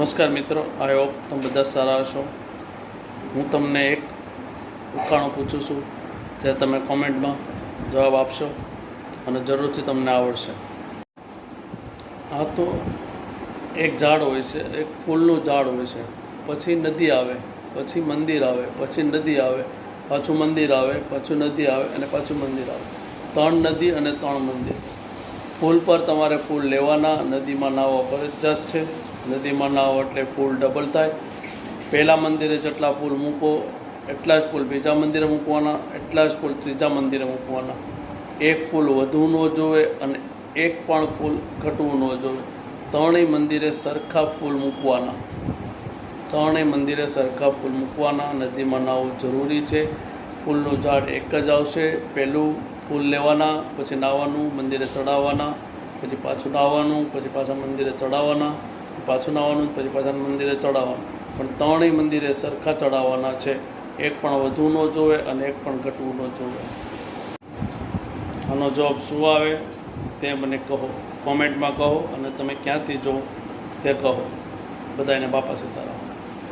નમસ્કાર મિત્રો, I hope તમે બધા સારા હશો। હું તમને એક ઉખાણો પૂછું છું, જે તમે કોમેન્ટમાં જવાબ આપશો અને જરૂરથી તમને આવડશે। આ તો એક ઝાડ હોય છે, એક ફૂલનું ઝાડ હોય છે, પછી નદી આવે, પછી મંદિર આવે, પછી નદી આવે, પાછું મંદિર આવે, પાછું નદી આવે અને પાછું મંદિર આવે। 3 નદી અને 3 મંદિર। ફૂલ પર તમારે ફૂલ લેવાના, નદીમાં નાહવા ફરજિયાત છે। નદીમાં નાહો એટલે ફૂલ ડબલ થાય। પહેલાં મંદિરે જેટલા ફૂલ મૂકો એટલા જ ફૂલ બીજા મંદિરે મૂકવાના, એટલા જ ફૂલ ત્રીજા મંદિરે મૂકવાના। એક ફૂલ વધવું ન જોવે અને એક પણ ફૂલ ઘટવું ન જોવે। ત્રણેય મંદિરે સરખા ફૂલ મૂકવાના, ત્રણેય મંદિરે સરખા ફૂલ મૂકવાના। નદીમાં નાહવું જરૂરી છે। ફૂલનું ઝાડ એક જ આવશે। પહેલું ફૂલ લેવાના, પછી નાહવાનું, મંદિરે ચડાવવાના, પછી પાછું નાહવાનું, પછી પાછા મંદિરે ચડાવવાના, પાછું નાહવાનું, પછી પાછા મંદિરે ચડાવવાનું। પણ ત્રણેય મંદિરે સરખા ચડાવવાના છે। એક પણ વધવું ન જોવે અને એક પણ ઘટવું ન જોવે। આનો જવાબ શું આવે તે મને કહો, કોમેન્ટમાં કહો અને તમે ક્યાંથી જો તે કહો। બધાને બાપા સીતારામ।